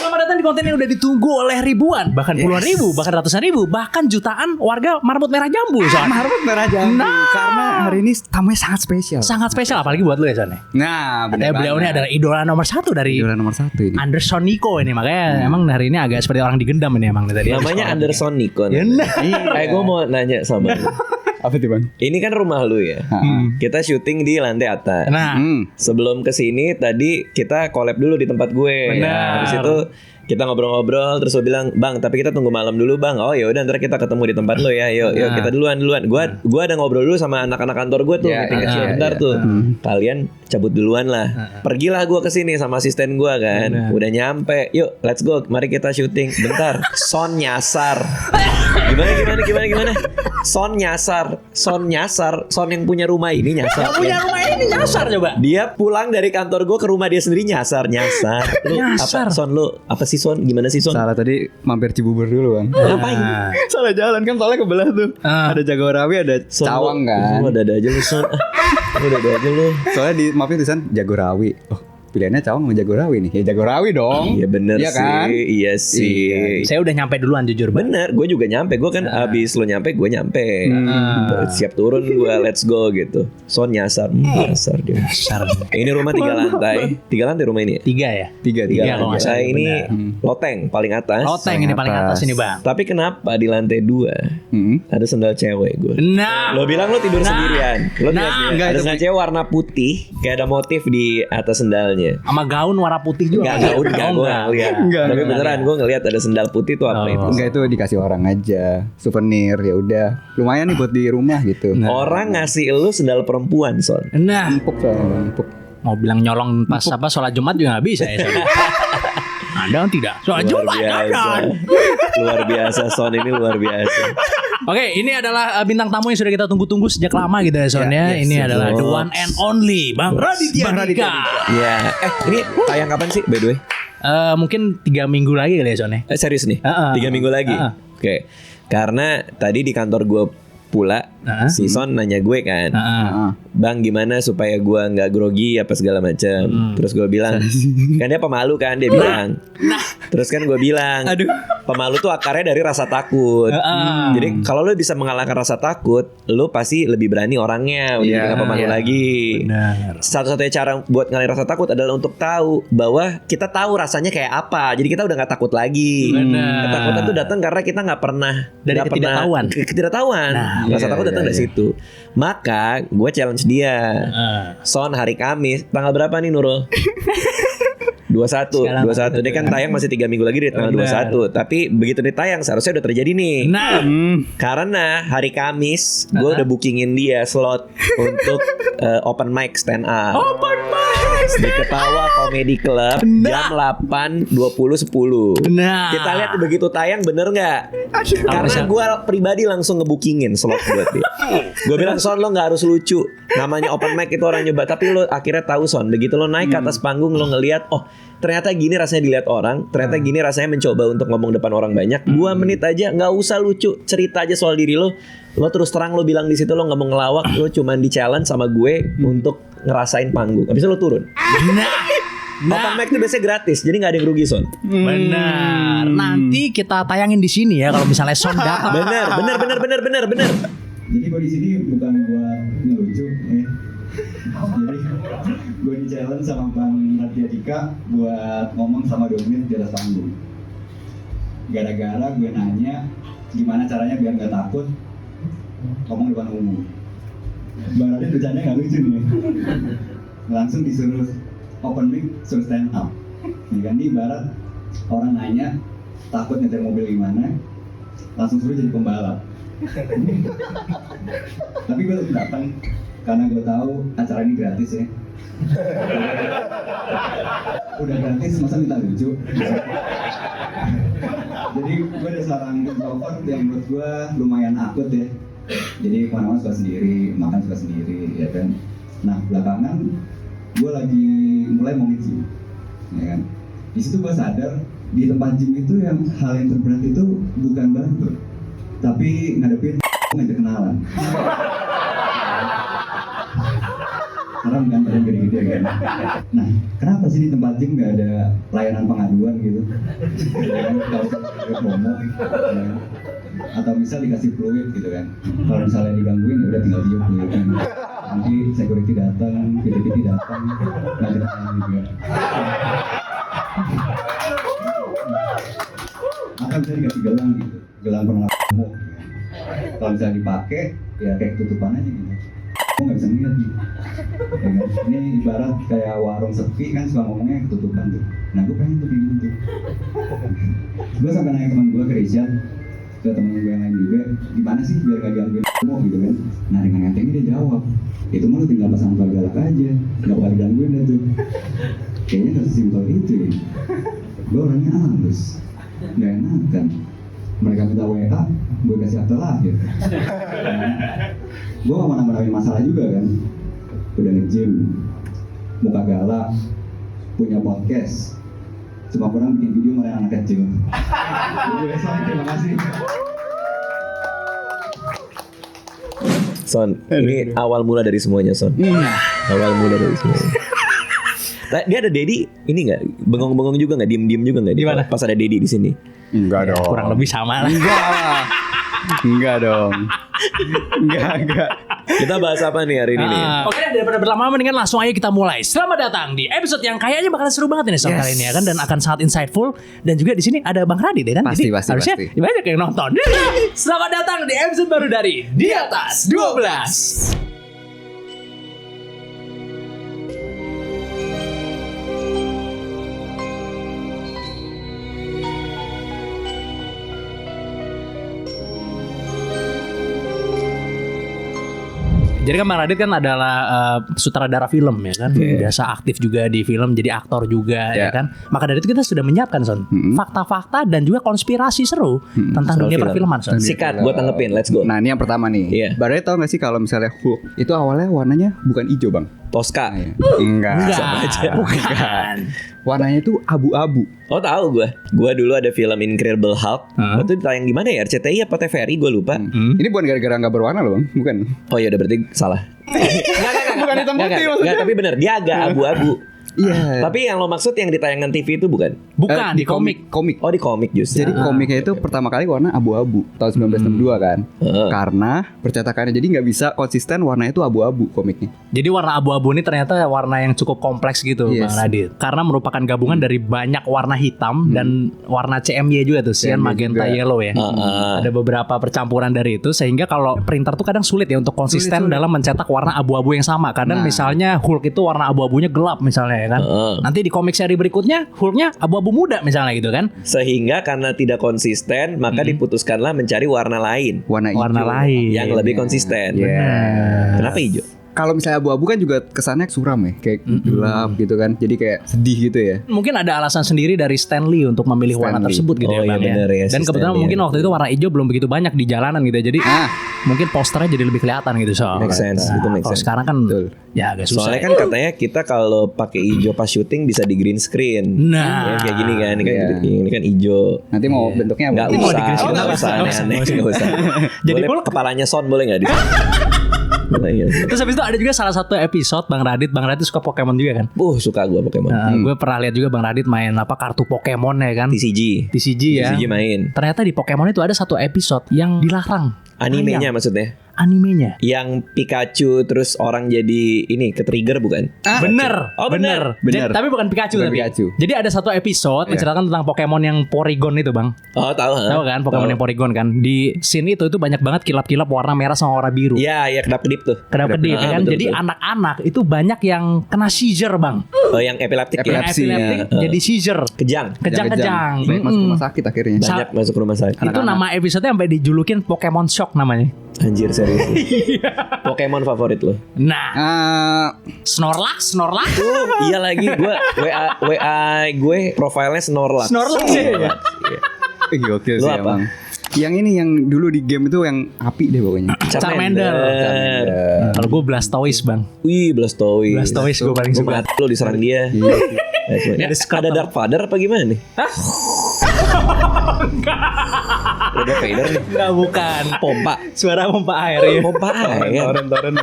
Selamat datang di konten yang udah ditunggu oleh ribuan, bahkan puluhan ribu, bahkan ratusan ribu, bahkan jutaan warga Marbot Merah Jambu. Marbot Merah Jambu. Nah, karena hari ini tamunya sangat spesial. Sangat spesial, apalagi buat lu ya Son. Nah, benar. Beliau ini adalah idola nomor 1 dari idola nomor 1 ini. Anderson Nico ini, makanya emang hari ini agak seperti orang digendam ini emang tadi. Namanya Anderson Nico. Gue mau nanya sama lu. Apa tuh, Bang? Ini kan rumah lu ya. Kita syuting di lantai atas. Nah, sebelum kesini tadi kita collab dulu di tempat gue. Benar. Habis itu kita ngobrol-ngobrol, terus gue bilang, "Bang, tapi kita tunggu malam dulu, Bang." "Oh ya udah, ntar kita ketemu di tempat lo ya. Yuk kita duluan. Gua ada ngobrol dulu sama anak-anak kantor gue tuh, meeting kecil bentar tuh. Kalian cabut duluan lah. Pergilah gue kesini sama asisten gue kan. Udah nyampe. Yuk, let's go. Mari kita syuting. Bentar. Son nyasar. Gimana? Son nyasar. Son yang punya rumah ini nyasar. yang punya rumah ini nyasar coba. Dia pulang dari kantor gue ke rumah dia sendiri nyasar. Lu Nyasar. apa Son, lu apa sih Son? Gimana sih Son? Salah tadi mampir Cibubur dulu, Bang. Ngapain? Salah jalan kan, soalnya kebelah tuh. Ada Jagorawi, ada Son, Cawang kan. Lu ada aja lu Son. Lu ada aja lu. Soalnya di mapnya tulisan Jagorawi. Oh, pilihannya Cawang sama Jagorawi nih. Ya Jagorawi dong. Iya bener Iya sih. kan? Iya sih. Saya udah nyampe duluan jujur, Bang. Bener, gue juga nyampe. Gue kan abis lo nyampe, gue nyampe. Siap turun gue, let's go gitu. Son nyasar, nyasar dia. Nyasar. Ini rumah 3 lantai. 3 lantai rumah ini. 3 ya? Tiga. kalau nggak salah, Saya ini loteng paling atas. Loteng ini paling atas ini, Bang. Tapi kenapa di lantai 2 ada sendal cewek gue? Nah, Lo bilang lo tidur sendirian. Lo lihat ya, enggak, ada itu sendal cewek warna putih, kayak ada motif di atas sendalnya. sama gaun warna putih juga. Enggak, gue ngeliat. Enggak, Tapi enggak. beneran gue ngeliat ada sendal putih tuh apa itu? Enggak, itu dikasih orang aja. Souvenir, ya udah. Lumayan nih buat di rumah gitu. Orang ngasih lu sendal perempuan, Son. Nah, Empuk soalnya, empuk. mau bilang nyolong pas apa sholat Jumat juga nggak bisa ya. Son. Anda tidak sholat Luar Jumat biasa. kan? Luar biasa, Son ini luar biasa. Oke, ini adalah bintang tamu yang sudah kita tunggu-tunggu sejak lama gitu ya Son ya. Ini adalah the one and only Bang Raditya Dika. Iya. Ini tayang kapan sih, by the way? Mungkin 3 minggu lagi kali ya Son ya. Serius nih? 3 minggu lagi? Oke. Karena tadi di kantor gue pula, si Son nanya gue kan, "Bang, gimana supaya gue nggak grogi apa segala macam." Terus gue bilang, kan dia pemalu kan, dia bilang. Terus kan gue bilang, pemalu tuh akarnya dari rasa takut. Jadi kalau lo bisa mengalahkan rasa takut, lo pasti lebih berani orangnya, udah nggak pemalu lagi. Benar. Satu-satunya cara buat ngalahin rasa takut adalah untuk tahu bahwa kita tahu rasanya kayak apa. Jadi kita udah nggak takut lagi. Benar. Ketakutan tuh datang karena kita nggak pernah Dari nggak ketidaktahuan. Ketidaktahuan. Rasa takut datang dari situ. Maka gue challenge dia. Son, hari Kamis tanggal berapa nih Nurul? 21 Dia kan tayang masih 3 minggu lagi di tanggal 21. Tapi begitu ditayang seharusnya udah terjadi nih. Nah, Karena hari Kamis gue udah bookingin dia slot untuk open mic stand up. open mic. Di Ketawa Comedy Club jam 8.20.10. Nah. Kita lihat begitu tayang bener nggak? Karena gue pribadi langsung ngebookingin slot buat dia. Gue bilang, "Son, lo nggak harus lucu. Namanya open mic itu orang nyoba. Tapi lo akhirnya tahu, Son. Begitu lo naik ke atas panggung, lo ngelihat, oh ternyata gini rasanya dilihat orang. Ternyata gini rasanya mencoba untuk ngomong depan orang banyak. 2 menit aja, nggak usah lucu. Cerita aja soal diri lo. Lo terus terang lo bilang di situ lo nggak mau ngelawak. Lo cuman di challenge sama gue untuk ngerasain panggung. Habis itu lo turun. Open mic itu biasanya gratis, jadi nggak ada yang rugi, Son. Benar. Nanti kita tayangin di sini ya kalau misalnya Son datang. Bener. Jadi gue di sini bukan buat ngelucu, ya. Jadi gue di challenge sama Bang Raditya Dika buat ngomong sama 2 menit di atas panggung. Gara-gara gue nanya gimana caranya biar nggak takut ngomong depan umum. Bang Raditya bercanda nggak lucu nih. Langsung disuruh open mic, suruh stand up. Nih kan di ibarat orang nanya takut nyetir mobil gimana, langsung suruh jadi pembalap. Tapi gue tetap datang karena gue tahu acara ini gratis ya. Udah gratis masa minta lucu. Jadi gue ada seorang introvert yang menurut gue lumayan akut ya. Jadi kemana-mana suka sendiri, makan suka sendiri, ya kan. Nah belakangan gue lagi mulai mau nge-gym, ya kan. Di situ gue sadar di tempat gym itu yang hal yang terberat itu bukan bantu, tapi ngadepin ngajak kenalan. serem kan, badan gede-gede kan. Nah, kenapa sih di tempat gym nggak ada layanan pengaduan gitu? Kalau ada promo, atau misal dikasih fluid gitu kan. Kalau misalnya digangguin, ya udah tinggal diem gitu kan. Nanti security datang, PDPT datang, nggak ada juga. Atau bisa dikasih gelang gitu, gelang penolak promo. Kalau misalnya dipakai, ya kayak ketutupan aja gitu. Aku nggak bisa ngeliat gitu. Ya kan? Ini ibarat kayak warung sepi kan, suka ngomongnya ketutupan tuh. Nah gue pengen tuh kayak gitu. Gue sampai nanya teman gue ke Rishad, ke temen gue yang lain juga, gimana sih biar gak gangguin promo gitu kan. Nah dengan entengnya dia jawab, itu mah lu tinggal pasang galak aja, gak bakal digangguin dah tuh. Kayaknya gak sesimpel itu ya. Gue orangnya halus, gak enakan. Mereka minta WA, gue kasih akte lahir. Gue gak mau nambah-nambahin masalah juga kan. Udah nge-gym, muka galak, punya podcast, cuma kurang bikin video malah anak kecil. Terima kasih. Son, ini awal mula dari semuanya, Son. Awal mula dari semuanya. Dia ada Dedi ini nggak bengong-bengong juga nggak, diem-diem juga nggak? Di mana? Pas ada Dedi di sini. Enggak dong. Kurang lebih sama lah. Enggak dong. Enggak. Kita bahas apa nih hari ini nih? Oke, daripada berlama-lama mendingan langsung aja kita mulai. Selamat datang di episode yang kayaknya bakalan seru banget ini kali ini ya kan, dan akan sangat insightful, dan juga di sini ada Bang Radit ya kan. Pasti, Jadi harusnya banyak yang nonton. Selamat datang di episode baru dari Di Atas 12. Jadi kan Bang Radit kan adalah sutradara film ya kan, biasa aktif juga di film, jadi aktor juga ya kan. Maka dari itu kita sudah menyiapkan Son fakta-fakta dan juga konspirasi seru tentang dunia perfilman Son. Sikat, gue tanggepin, let's go. Nah ini yang pertama nih. Iya. Baru tau gak sih kalau misalnya Hulk itu awalnya warnanya bukan hijau bang? Tosca. Enggak. Bukan. Warnanya tuh abu-abu. Oh tahu gue. Gue dulu ada film Incredible Hulk. Itu tayang di mana ya? RCTI apa TVRI? Gue lupa. Ini bukan gara-gara nggak berwarna loh bang, bukan? Oh ya udah berarti salah. Bukan hitam putih maksudnya. Enggak, tapi bener dia agak abu-abu. Iya. Tapi yang lo maksud yang ditayangkan TV itu bukan? Bukan di komik. Oh di komik justru. Jadi komiknya itu pertama kali warna abu-abu tahun 1962 kan. Karena percetakannya jadi nggak bisa konsisten warna itu abu-abu komiknya. Jadi warna abu-abu ini ternyata warna yang cukup kompleks gitu Bang Radit. Karena merupakan gabungan dari banyak warna hitam dan warna CMY juga tuh, cyan, magenta, yellow ya. Ada beberapa percampuran dari itu sehingga kalau printer tuh kadang sulit ya untuk konsisten dalam mencetak warna abu-abu yang sama. Kadang misalnya Hulk itu warna abu-abunya gelap misalnya ya kan. Nanti di komik seri berikutnya Hulknya abu-abu muda misalnya gitu kan. Sehingga karena tidak konsisten maka diputuskanlah mencari warna lain. Warna lain yang lebih konsisten. Kenapa hijau? Kalau misalnya abu-abu kan juga kesannya suram ya, kayak gelap gitu kan. Jadi kayak sedih gitu ya. Mungkin ada alasan sendiri dari Stan Lee untuk memilih warna tersebut gitu Oh, ya Bang iya bener ya, Dan si kebetulan Stan Lee mungkin waktu itu warna hijau belum begitu banyak di jalanan gitu. Jadi mungkin posternya jadi lebih kelihatan gitu soalnya. Make sense, itu make Kalau sense. sekarang kan ya agak susah. Soalnya kan katanya kita kalau pakai hijau pas syuting bisa di green screen. Nah, Ya, kayak gini kan, ini kan hijau. Nanti mau bentuknya apa? Nggak mau usah, di green screen. nggak usah aneh-aneh, nggak usah. Jadi Boleh kepalanya Son boleh nggak di? Terus habis itu ada juga salah satu episode Bang Radit suka Pokemon juga kan. Suka gue Pokemon. Gue pernah lihat juga Bang Radit main kartu Pokemon ya kan. TCG ya. TCG main. Ternyata di Pokemon itu ada satu episode yang dilarang. Animenya maksudnya. Animenya. Yang Pikachu terus orang jadi ini ke trigger bukan? Bener. Oh, bener. Tapi bukan Pikachu Bukan tapi. Pikachu. Jadi ada satu episode menceritakan tentang Pokemon yang Porygon itu Bang. Oh tahu. Tahu kan Pokemon yang Porygon kan. Di scene itu banyak banget kilap-kilap warna merah sama warna biru. Iya kedap-kedip tuh. Kedap-kedip ya kan. betul, Jadi betul. anak-anak itu banyak yang kena seizure Bang. Oh yang epileptik ya. Epilepsi. Epileptik jadi seizure. Kejang. Kejang-kejang. Banyak masuk rumah sakit akhirnya. Banyak masuk rumah sakit. Itu nama episode sampai dijulukin Pokemon Shock namanya. Anjir serius. Pokemon favorit lo? Nah, Snorlax. Iya lagi gue WA gue profilnya Snorlax. ya. Gokil Lu sih apa? emang. Yang ini yang dulu di game itu yang api deh pokoknya. Charmander. Kalau gue Blastoise Bang. Wih Blastoise. Blastoise gue paling suka. Mati lo diserang dia. Ada Dark Father apa gimana nih? Udah Vader nih. Enggak, bukan. Pompa. Suara pompa air ya. Pompa air. Toren.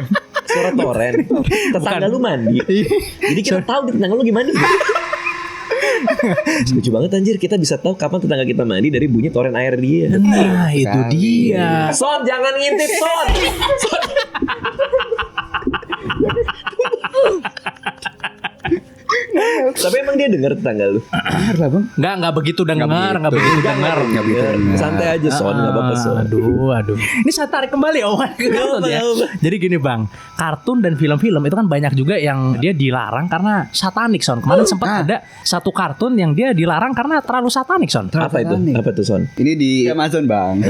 Suara toren. Tetangga lu mandi. Jadi kita tahu di tetangga lu gimana. Lucu banget anjir, kita bisa tahu kapan tetangga kita mandi dari bunyi toren air dia. Nah, itu dia. Son, jangan ngintip, Son. Tapi emang dia denger tetangga lu? Bener lah bang. Enggak begitu dengar, enggak begitu dengar. Santai aja, Son, enggak apa-apa, Son. Aduh. Ini saya tarik kembali omongan ke kartun ya. Jadi gini bang, kartun dan film-film itu kan banyak juga yang dia dilarang karena satanik, Son. Kemarin sempat ada satu kartun yang dia dilarang karena terlalu satanik, Son. Apa itu? Apa tuh, Son? Ini di Amazon bang.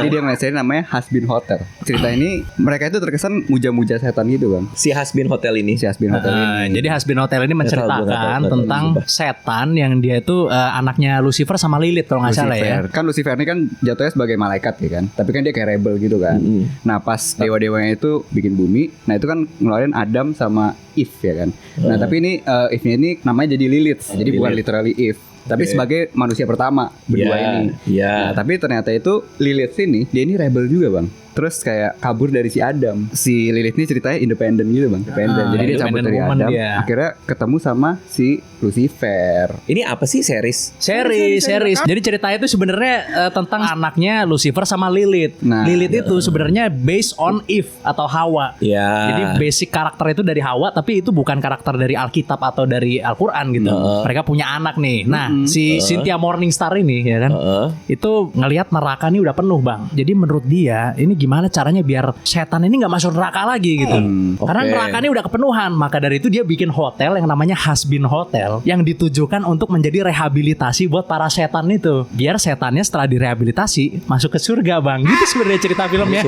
Ini dia ngelesain namanya Hasbin Hotel. Cerita ini mereka itu terkesan muja-muja setan gitu bang. Si Hasbin Hotel ini. Si Hasbin Hotel ini. Jadi Hasbin Hotel ini menceritakan tahu, tentang setan yang dia itu anaknya Lucifer sama Lilith kalau nggak salah ya. Kan Lucifer ini kan jatuhnya sebagai malaikat ya kan. Tapi kan dia kayak rebel gitu kan. Nah pas dewa-dewanya itu bikin bumi, nah itu kan ngeluarin Adam sama Eve ya kan. Nah tapi ini Eve-nya ini namanya jadi Lilith. Jadi bukan literally Eve, tapi sebagai manusia pertama berdua ini. Nah, tapi ternyata itu Lilith ini, dia ini rebel juga bang. Terus kayak kabur dari si Adam. Si Lilith ini ceritanya independen gitu bang. Jadi dia cabut dari Adam. Akhirnya ketemu sama si Lucifer. Ini apa sih series? Series. Jadi ceritanya itu sebenarnya tentang anaknya Lucifer sama Lilith. Nah, Lilith itu sebenarnya based on Eve atau Hawa. Ya. Jadi basic karakter itu dari Hawa, tapi itu bukan karakter dari Alkitab atau dari Al-Quran gitu. Mereka punya anak nih. Nah, si Cynthia Morningstar ini ya kan, itu ngelihat neraka ini udah penuh bang. Jadi menurut dia ini gimana caranya biar setan ini nggak masuk neraka lagi gitu. Karena neraka ini udah kepenuhan. Maka dari itu dia bikin hotel yang namanya Hasbin Hotel, yang ditujukan untuk menjadi rehabilitasi buat para setan itu. Biar setannya setelah direhabilitasi masuk ke surga bang. Gitu sebenarnya cerita filmnya.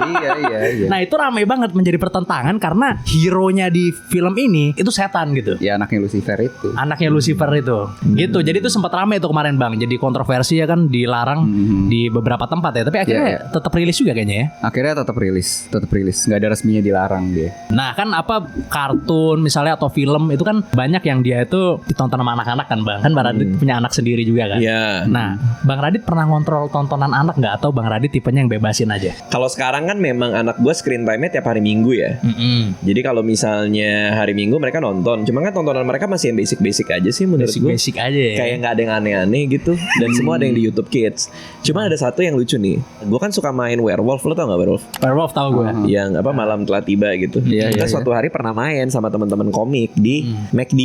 Iya. Nah itu ramai banget menjadi pertentangan karena hero-nya di film ini itu setan gitu. Ya anaknya Lucifer itu. Anaknya Lucifer itu. Gitu. Jadi itu sempat ramai tuh kemarin bang. Jadi kontroversi ya kan, dilarang di beberapa tempat ya. Tapi akhirnya tetap rilis juga kayaknya ya. Akhirnya tetap rilis. Nggak ada resminya dilarang dia. Nah kan apa kartun misalnya atau film itu kan banyak yang dia itu ditonton sama anak-anak kan bang. Kan Bang Radit punya anak sendiri juga kan. Iya. Nah Bang Radit pernah ngontrol tontonan anak nggak, atau Bang Radit tipenya yang bebasin aja? Kalau sekarang kan memang anak gue screen time-nya tiap hari Minggu ya. Jadi kalau misalnya hari Minggu mereka nonton, cuma kan tontonan mereka masih yang basic-basic aja sih menurut gue. Basic aja ya. Kayak nggak ada yang aneh-aneh gitu. Dan semua ada yang di YouTube Kids. Cuma ada satu yang lucu nih. Gue kan suka main Werewolf, lo tau gak Werewolf? Werewolf tahu gue. Yang apa malam telah tiba gitu. Kita suatu hari pernah main sama teman-teman komik di McD.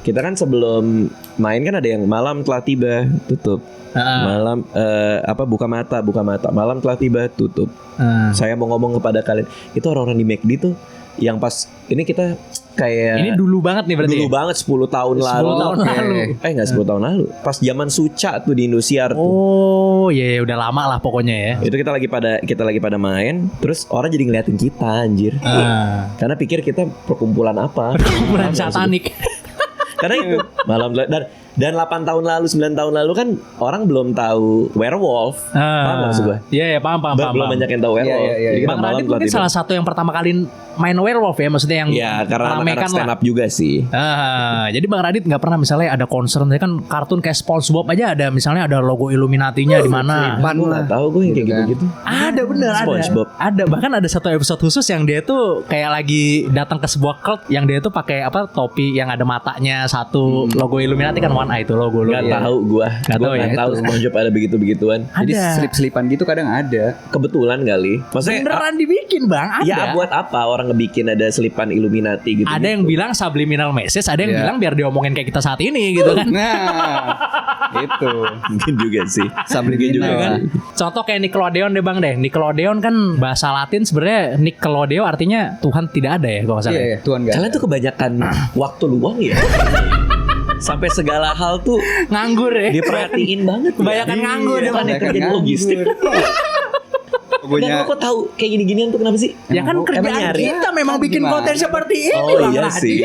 Kita kan sebelum main kan ada yang malam telah tiba tutup. Malam buka mata malam telah tiba tutup. Saya mau ngomong kepada kalian, itu orang-orang di McD tuh yang pas ini kita kayak ini dulu banget nih berarti. Dulu banget 10 tahun lalu. 10 tahun lalu. Enggak 10 tahun lalu. Pas zaman Suca tuh di Indosiar tuh. Oh, ya udah lama lah pokoknya ya. Itu kita lagi pada main, terus orang jadi ngeliatin kita anjir. Karena pikir kita perkumpulan apa? Perkumpulan satanik. Karena itu malam dan 8 tahun lalu 9 tahun lalu kan orang belum tahu Werewolf. Paham maksud gue? Iya paham. Belum banyak yang tahu Werewolf. Iya. Bang Radit mungkin salah satu yang pertama kali main Werewolf ya, maksudnya yang karena anak-anak stand up juga sih. Jadi Bang Radit nggak pernah misalnya ada concern, kan kartun kayak SpongeBob aja ada misalnya ada logo Illuminati-nya di mana. Gue nggak tahu gue yang kayak gitu-gitu. Ada bener SpongeBob. Ada bahkan ada satu episode khusus yang dia tuh kayak lagi datang ke sebuah cult yang dia tuh pakai topi yang ada matanya satu logo Illuminati kan, one eye itu logo. Gak tahu gue. Nggak tahu SpongeBob ada begitu-begituan. Jadi selip-selipan gitu kadang ada. Kebetulan kali. Maksudnya beneran dibikin bang. Ada. Ya buat apa orang ngebikin ada selipan Illuminati gitu. Ada yang bilang subliminal message, ada yang bilang biar diomongin kayak kita saat ini gitu kan. Nah, itu mungkin juga sih. Subliminal juga kan. Contoh kayak Nickelodeon deh bang deh. Nickelodeon kan bahasa Latin sebenarnya Nickelodeon artinya Tuhan tidak ada ya kalau nggak salah. Iya, Tuhan nggak. Kalian tuh kebanyakan waktu luang ya. Sampai segala hal tuh nganggur ya. Diperhatiin banget. Kebanyakan nganggur ya. Kan kerja di logistik. Logonya. Kok tahu kayak gini-ginian tuh kenapa sih? Ya kan Emang kerjaan nyari? kita memang bikin Gimana? konten seperti ini Oh Bang iya Radit. sih.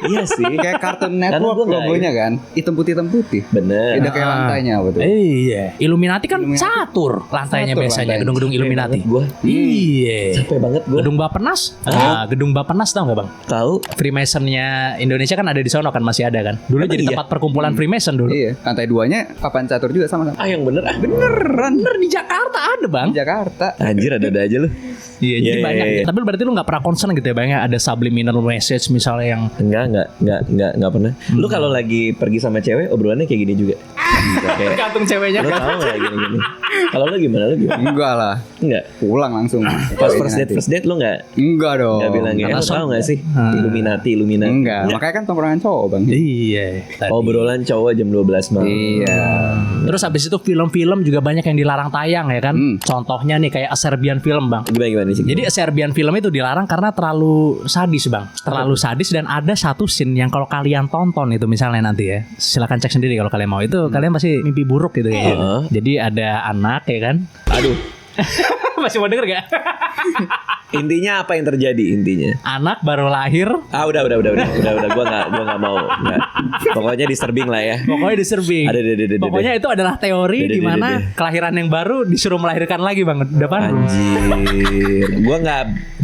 Iya sih. Kayak Cartoon Karena Network gua nggak- logonya kan, hitam putih. Bener. Udah kayak lantainya apa tuh? Iya, Illuminati kan Illuminati. catur lantainya Catur biasanya lantainya. gedung-gedung Illuminati. Gue Iya. capek banget gue. Gedung Bappenas. Nah, gedung Bappenas tahu nggak Bang? Tahu. Freemasonnya Indonesia kan ada di sono kan, masih ada kan. Dulu Emang jadi iya? tempat perkumpulan Freemason dulu. Iya, lantai 2-nya papan catur juga sama. Ah yang bener ah. Beneran Bener di Jakarta ada Bang. di Jakarta. Anjir ada aja lu. Iya, jadi Iya, banyak. iya, iya. Tapi berarti lu nggak pernah concern gitu ya Bang ya, ada subliminal message misalnya yang Enggak pernah. Lu kalau lagi pergi sama cewek obrolannya kayak gini juga. Kayak tergantung ceweknya lu kan. tahu nggak gini-gini. Kalau lu gimana? Enggak lah, Enggak. pulang langsung. Pas first date lu enggak Enggak dong. bilang gitu. Lu tahu enggak sih? Illuminati. Enggak, makanya kan tongkrongan cowok, Bang. Iya. tadi. Obrolan cowok jam 12 malam. Iya. Terus habis itu film-film juga banyak yang dilarang tayang ya kan. Contohnya nih kayak A Serbian Film Bang. Gimana sih? Jadi A Serbian Film itu dilarang karena terlalu sadis Bang. Terlalu sadis dan ada satu scene yang kalau kalian tonton itu misalnya nanti ya, silakan cek sendiri kalau kalian mau. Itu kalian pasti mimpi buruk gitu ya. Jadi ada anak ya kan. Aduh. Masih mau denger gak? Intinya apa yang terjadi intinya? Anak baru lahir, Ah udah gua nggak mau. Nggak. Pokoknya disturbing lah ya. pokoknya disturbing. Ada. Pokoknya itu adalah teori Ada. di mana kelahiran yang baru disuruh melahirkan lagi Bang. Depan. Anjir. Gua nggak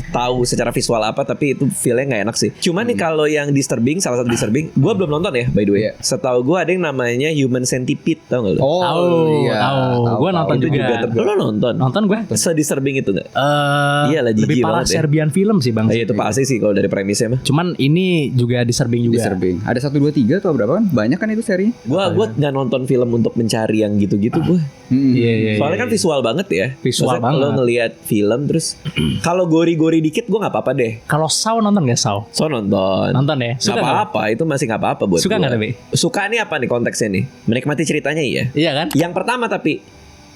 tahu secara visual apa tapi itu feelnya nggak enak sih. Cuman nih kalau yang disturbing, salah satu disturbing, gua belum nonton ya by the way. Iya. Setahu gua ada yang namanya Human Centipede, tau nggak lu? Oh, tahu. Gua nonton Itu juga. Lo nonton? Nonton gue. Se-disturbing itu nggak? Lebih Iyalah, jijik parah banget ya. Serbian Film sih Bang. Itu pasti sih kalau dari premisnya mah. Cuman ini juga disturbing juga. Disturbing. Ada 1 2 3 atau berapa kan? Banyak kan itu serinya. Gua nggak nonton film untuk mencari yang gitu-gitu gua. Iya. Soalnya kan visual banget ya. Visual Maksudnya banget. Lo ngelihat film terus kalau gori-gori dikit gua nggak apa-apa deh. Kalau Saw nonton gak Saw? So nonton. Nonton ya? Nggak Suka nggak? apa-apa, itu masih nggak apa-apa buat Suka gua. nggak tapi? Suka nih apa nih konteksnya nih? Menikmati ceritanya iya. Iya kan? Yang pertama tapi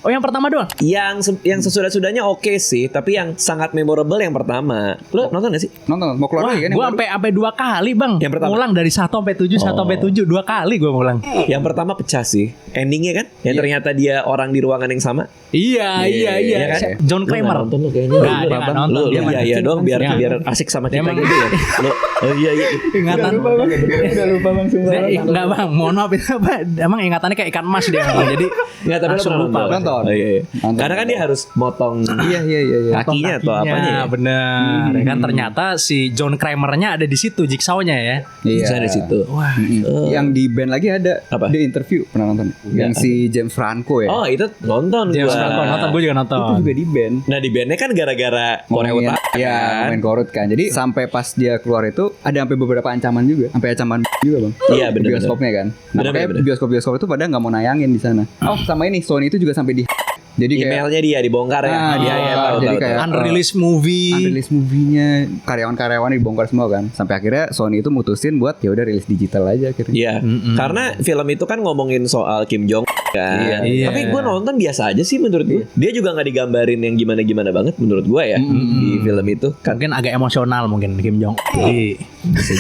Oh yang pertama doang? yang sesudah-sudahnya oke sih, tapi yang sangat memorable yang pertama. Lo nonton gak sih? Nonton, mau keluar Wah, lagi kan? gue yang baru? sampai 2 kali Bang. Yang pertama? Ngulang dari 1 sampai 7, 1 sampai 7 2 kali gue ngulang. Yang pertama pecah sih. Endingnya kan, yang ternyata dia orang di ruangan yang sama. Iya. Iya kan? John Lu nggak Kramer. nonton lo kayaknya. Nggak, dia nggak nonton. Lu Dia iya dong biar Dia- biar asik sama kita Emang- gitu ya. Lo oh iya. Ingatan. Udah lupa Bang sumpah. Enggak Bang, mohon maaf itu apa? Emang ingatannya kayak ikan mas dia Bang. Jadi Enggak, tapi lo langsung pernah lupa. Nonton. Oh, iya. Nonton. Karena kan dia harus motong Iya. kakinya atau apanya ya? Bener. Ya kan ternyata si John Kramer-nya ada di situ jigsaw-nya ya. Iya. Bisa di situ. Wah. Yang di band lagi ada. Apa? The Interview pernah nonton? Yang si James Franco ya. Oh, itu nonton James gua. Franco nonton, gue juga Itu nonton. juga di band. Nah, di bandnya kan gara-gara Korea Ngomongin- Utara Iya, kan. main korut kan. Jadi sampai pas dia keluar itu ada sampai beberapa ancaman juga, sampai ancaman juga bang. Iya, Di bener-bener. bioskopnya kan. Nah, Bener-bener. makanya bioskop itu pada nggak mau nayangin di sana. Oh, sama ini Sony itu juga sampai di. Jadi kayak Emailnya dia dibongkar ya. Nah, Iya, tahu jadi tahu. kayak- tahu. Unreleased movie. unreleased movie-nya, karyawan-karyawan dibongkar semua kan. Sampai akhirnya Sony itu mutusin buat ya udah rilis digital aja akhirnya. Iya, karena film itu kan ngomongin soal Kim Jong kan. Iya. Tapi gue nonton biasa aja sih menurut gue. Dia juga nggak digambarin yang gimana-gimana banget menurut gue ya di film itu. Kan Mungkin agak emosional mungkin Kim Jong. Jadi bisa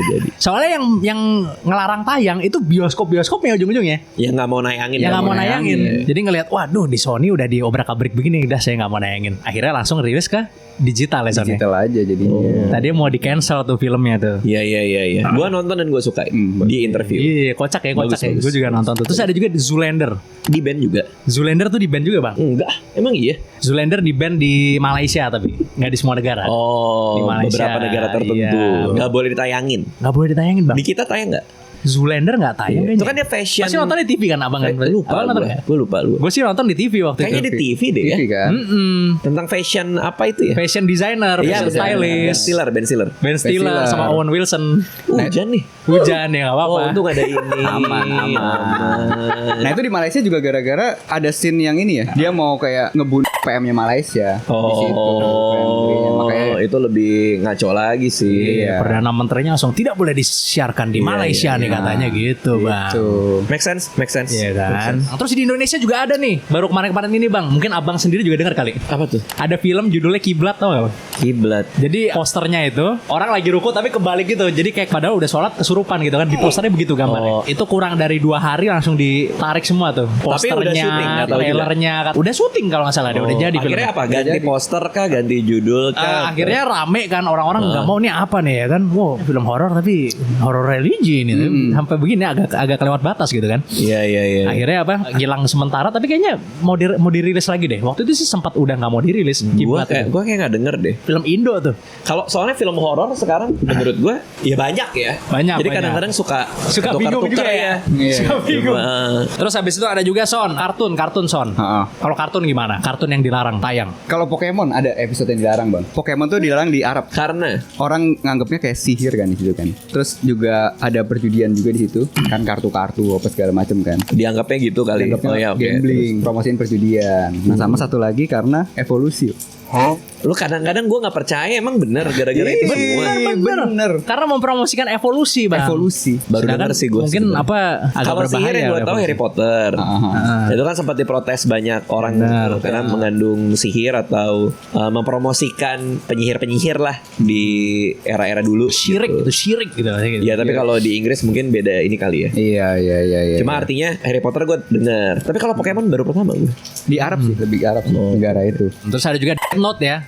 jadi. soalnya yang ngelarang tayang itu bioskop-bioskopnya ujung-ujungnya. Yang nggak mau nayangin. Yang ya. nggak mau nayangin. Jadi ngelihat, waduh di Sony udah diobrak-abrik begini, udah saya nggak mau nayangin. Akhirnya langsung rilis ke digital ya Sony. Digital aja jadinya. Tadi mau di cancel tuh filmnya tuh. Iya. Gue nonton dan gue suka di interview. Iya, kocak ya. Bagus. Gue juga nonton tuh. Terus ada juga di Zoolander. Di band juga. Zoolander tuh di band juga bang. Enggak, emang iya. Zoolander di band di Malaysia tapi nggak di semua negara. Oh, Di Malaysia, beberapa negara tertentu iya. nggak boleh ditayangin. Nggak boleh ditayangin bang. Di kita tayang nggak? Zoolander nggak tayang kayaknya. Itu kan dia fashion. Pasti nonton di TV kan abang kan? Lupa Abang nonton gue. nggak? Gue lupa lu. Gue sih nonton di TV waktu Kayaknya itu. di TV deh ya. TV kan. Tentang fashion apa itu ya? Fashion designer, Iya, fashion Ben stylist, Stiller. Ben Stiller Stiller. sama Owen Wilson. Hujan nih. Hujan ya nggak apa-apa. Oh, untung ada ini. Aman. Nah itu di Malaysia juga gara-gara ada scene yang ini ya. Dia mau kayak ngebunuh PM-nya Malaysia di situ. PM-nya. Makanya itu lebih ngaco lagi sih. Iya. Perdana Menterinya langsung tidak boleh disiarkan di Malaysia nih katanya gitu, Bang. Make sense. Iya kan. Terus di Indonesia juga ada nih, baru kemarin-kemarin ini Bang. Mungkin Abang sendiri juga dengar kali. Apa tuh? Ada film judulnya Kiblat, tau gak Bang? Kiblat. Jadi posternya itu orang lagi ruku tapi kebalik gitu. Jadi kayak padahal udah sholat kesurupan gitu kan. Di posternya begitu gambarnya. Itu kurang dari 2 hari langsung ditarik semua tuh. Posternya, udah syuting, trailernya. Udah syuting kalau nggak salah. Udah jadi film. Akhirnya apa? Ganti poster kah? Ganti judul kah? Akhirnya rame kan orang-orang nggak mau nih apa nih ya kan. Wow, film horor tapi horor religi ini. Sampai begini agak kelewat batas gitu kan. Iya. Akhirnya apa? Hilang sementara tapi kayaknya mau dirilis lagi deh. Waktu itu sih sempat udah nggak mau dirilis. Gua kayak nggak denger deh. Film Indo tuh. Kalau soalnya film horor sekarang menurut gue ya banyak ya. Jadi kadang-kadang suka bingung juga ya. Suka bingung. Terus habis itu ada juga kartun Son. Kalau kartun gimana? Kartun yang dilarang tayang. Kalau Pokemon ada episode yang dilarang, Bang. Pokemon tuh dilarang di Arab karena orang nganggapnya kayak sihir kan di situ kan. Terus juga ada perjudian juga di situ. Kan kartu-kartu apa segala macam kan. Dianggapnya gitu kali. Dianggapnya gambling, promosiin perjudian. Nah, sama satu lagi karena evolusi. Lu kadang-kadang gue nggak percaya emang bener gara-gara itu semua. Bener. Karena mempromosikan evolusi, Bang. Baru denger sih gue. Mungkin agak kalau sihir yang gue tahu Harry Potter. Itu kan sempat diprotes banyak orang karena mengandung sihir atau mempromosikan penyihir lah di era-era dulu. Syirik gitu. Ya tapi kalau di Inggris mungkin beda ini kali ya. Iya. Cuma artinya Harry Potter gue dengar. Tapi kalau Pokemon baru pertama gue. Di Arab sih, lebih Arab negara itu. Terus ada juga Death Note ya.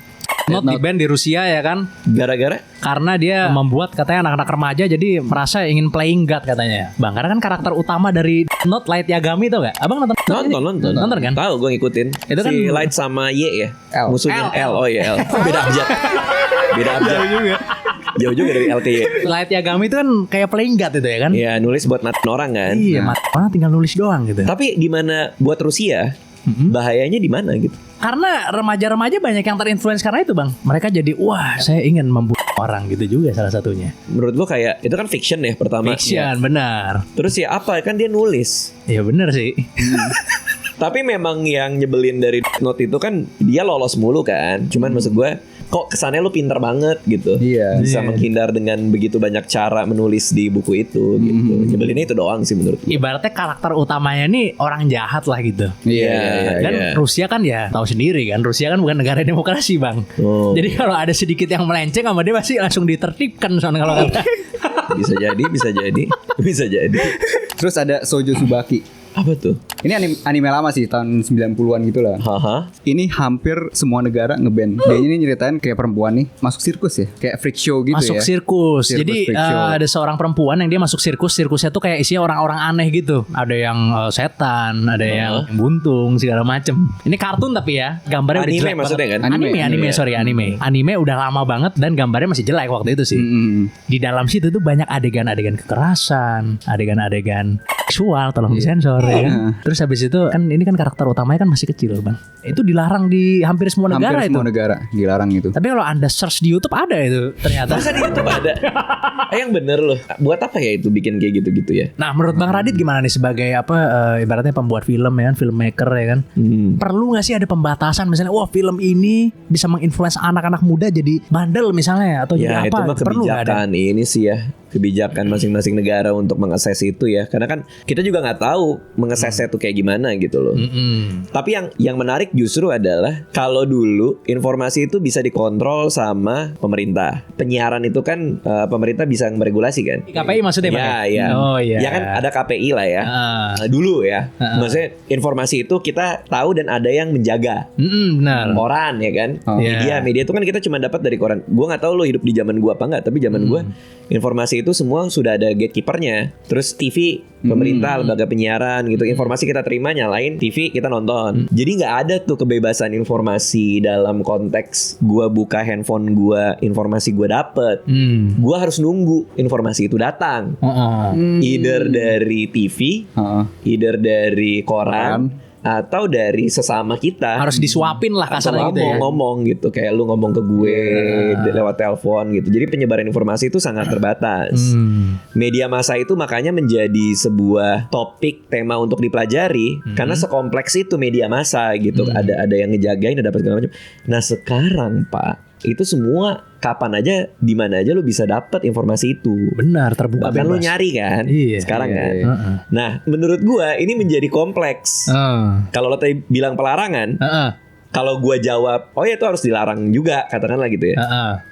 Death Note di band di Rusia ya kan. Gara-gara? Karena dia membuat katanya anak-anak remaja jadi merasa ingin playing God katanya. Bang, karena kan karakter utama dari Death Note Light Yagami tau gak? Abang nonton kan? Tahu gue ngikutin. Itu kan si Light sama Y ya. L. Musuhnya L. Oh iya L. Beda abjad. Jauh juga dari L ke Y. Light Yagami itu kan kayak playing God itu ya kan? Iya, nulis buat matiin orang kan. Iya, tinggal nulis doang gitu. Tapi di mana buat Rusia? Bahayanya di mana gitu? Karena remaja-remaja banyak yang terinfluence karena itu, Bang. Mereka jadi wah, saya ingin membunuh orang gitu juga salah satunya. Menurut lo kayak itu kan fiction ya pertama. Fiction, benar. Terus ya apa? Kan dia nulis. Iya benar sih. Tapi memang yang nyebelin dari Death Note itu kan dia lolos mulu kan. Cuman maksud gue kok kesannya lu pintar banget gitu. Iya. Bisa menghindar dengan begitu banyak cara menulis di buku itu gitu. Nyebelinnya itu doang sih menurut gue. Ibaratnya karakter utamanya nih orang jahat lah gitu. Iya. Dan Rusia kan ya tahu sendiri kan. Rusia kan bukan negara demokrasi, Bang. Jadi kalau ada sedikit yang melenceng sama dia pasti langsung ditertibkan soalnya kalau kata. Bisa jadi. Terus ada Shoujo Tsubaki. Apa tuh? Ini anime lama sih, tahun 90-an gitu lah. Ini hampir semua negara ngeband. Dia ini nyeritain kayak perempuan nih masuk sirkus ya, kayak freak show gitu masuk ya. Sirkus. Jadi ada seorang perempuan yang dia masuk sirkus. Sirkusnya tuh kayak isinya orang-orang aneh gitu. Ada yang setan, ada yang buntung, segala macem. Ini kartun tapi ya, gambarnya anime udah jelek maksudnya banget. kan? Anime. Anime udah lama banget dan gambarnya masih jelek waktu itu sih. Di dalam situ tuh banyak adegan-adegan kekerasan, adegan-adegan seksual, tolong disensor ya kan. Terus habis itu kan ini kan karakter utamanya kan masih kecil, Bang. Itu dilarang di hampir semua negara. Hampir semua negara dilarang itu. Tapi kalau Anda search di YouTube ada itu ternyata. Masa di YouTube ada? Yang bener loh. Buat apa ya itu bikin kayak gitu-gitu ya? Nah, menurut Bang Radit gimana nih sebagai ibaratnya pembuat film ya kan, filmmaker ya kan? Perlu nggak sih ada pembatasan misalnya, wah film ini bisa menginfluence anak-anak muda jadi bandel misalnya atau jadi apa? Ya itu mah Perlu nggak ada? kebijakan ini sih ya. Kebijakan masing-masing negara untuk mengakses itu ya. Karena kan kita juga nggak tahu mengaksesnya itu kayak gimana gitu loh. Tapi yang menarik justru adalah kalau dulu informasi itu bisa dikontrol sama pemerintah. Penyiaran itu kan pemerintah bisa meregulasi kan. KPI maksudnya Bang? Ya. Oh iya. Ya kan ada KPI lah ya. Dulu ya. Maksudnya informasi itu kita tahu dan ada yang menjaga. Benar. Koran ya kan. Media itu kan kita cuma dapat dari koran. Gua nggak tahu lo hidup di zaman gua apa nggak, tapi zaman gua informasi itu semua sudah ada gatekeepernya. Terus TV, pemerintah, lembaga penyiaran gitu. Informasi kita terima, nyalain TV, kita nonton. Jadi nggak ada tuh kebebasan informasi dalam konteks gua buka handphone gua, informasi gua dapet. Gua harus nunggu informasi itu datang. Either dari TV, either dari koran, atau dari sesama kita. Harus disuapin lah kasarnya gitu ya. Ngomong gitu, kayak lu ngomong ke gue lewat telepon gitu. Jadi penyebaran informasi itu sangat terbatas. Media massa itu makanya menjadi sebuah topik tema untuk dipelajari karena sekompleks itu media massa gitu. Ada yang ngejagain, ada dapat segala macam. Nah sekarang Pak, itu semua kapan aja, di mana aja lu bisa dapat informasi itu. Benar, terbuka Bahkan bebas. lu nyari kan sekarang kan. Nah, menurut gua ini menjadi kompleks. Kalau lo tadi bilang pelarangan, kalau gua jawab, oh ya itu harus dilarang juga, katakanlah gitu ya.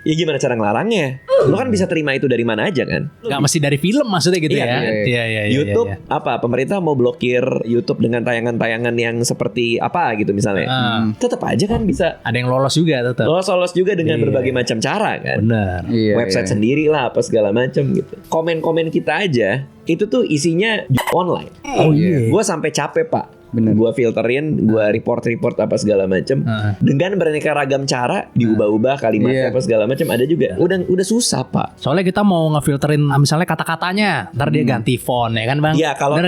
Ya gimana cara ngelarangnya? Lo kan bisa terima itu dari mana aja kan? Gak mesti dari film maksudnya gitu ya. Iya. YouTube apa? Pemerintah mau blokir YouTube dengan tayangan-tayangan yang seperti apa gitu misalnya. Tetap aja kan bisa. Ada yang lolos juga tetap. Lolos juga dengan berbagai macam cara kan. Benar. Website sendiri lah apa segala macam gitu. Komen-komen kita aja itu tuh isinya online. Oh iya. Gue sampai capek Pak. Bener. Gue filterin, gue report apa segala macam. Dengan beraneka ragam cara diubah-ubah kalimatnya apa segala macam ada juga. Udah susah Pak. Soalnya kita mau ngefilterin misalnya kata-katanya, ntar dia ganti font ya kan Bang? Iya kalau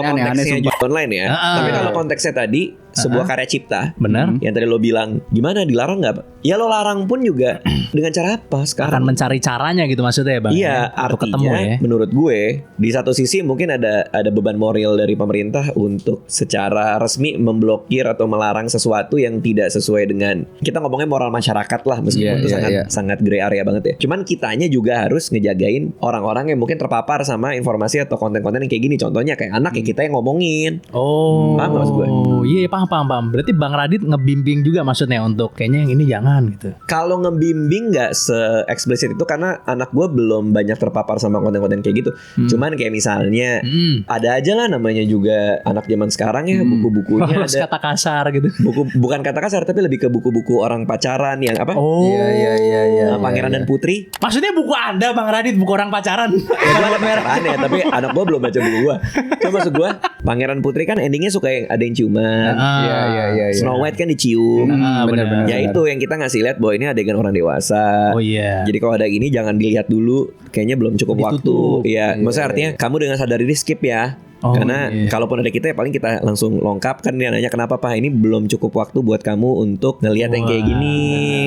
konteksnya juga online ya. Tapi kalau konteksnya tadi sebuah karya cipta. Benar. Yang tadi lo bilang gimana dilarang nggak Pak? Ya lo larang pun juga dengan cara apa sekarang? Akan mencari caranya gitu maksudnya ya Bang? Iya, Untuk artinya ketemu ya. menurut gue di satu sisi mungkin ada beban moral dari pemerintah untuk secara resmi memblokir atau melarang sesuatu yang tidak sesuai dengan, kita ngomongnya moral masyarakat lah, meskipun itu sangat gray area banget ya. Cuman kitanya juga harus ngejagain orang-orang yang mungkin terpapar sama informasi atau konten-konten yang kayak gini. Contohnya kayak anak ya kita yang ngomongin. Oh, paham gak maksud gue? Iya paham. Berarti Bang Radit ngebimbing juga maksudnya untuk kayaknya yang ini jangan gitu. Kalau ngebimbing nggak se-eksplisit itu karena anak gue belum banyak terpapar sama konten-konten kayak gitu. Cuman kayak misalnya ada aja lah namanya juga anak zaman sekarang ya, buku-bukunya Harus ada kata kasar gitu. bukan kata kasar tapi lebih ke buku-buku orang pacaran yang apa? Oh. Iya. Pangeran dan Putri. Maksudnya buku Anda Bang Radit, buku orang pacaran. Kalau pacaran ya, tapi anak gue belum baca buku gue. Coba maksud gue Pangeran Putri kan endingnya suka yang ada yang ciuman. Iya. Snow White kan dicium. Benar. Ya itu yang kita ngasih lihat bahwa ini adegan orang dewasa. Oh iya. Jadi kalau ada gini jangan dilihat dulu. Kayaknya belum cukup Ditutup. waktu. Iya. Maksudnya artinya kamu dengan sadar diri skip ya. Karena kalaupun ada kita ya paling kita langsung lengkap kan, dia nanya kenapa Pak ini belum cukup waktu buat kamu untuk ngelihat yang kayak gini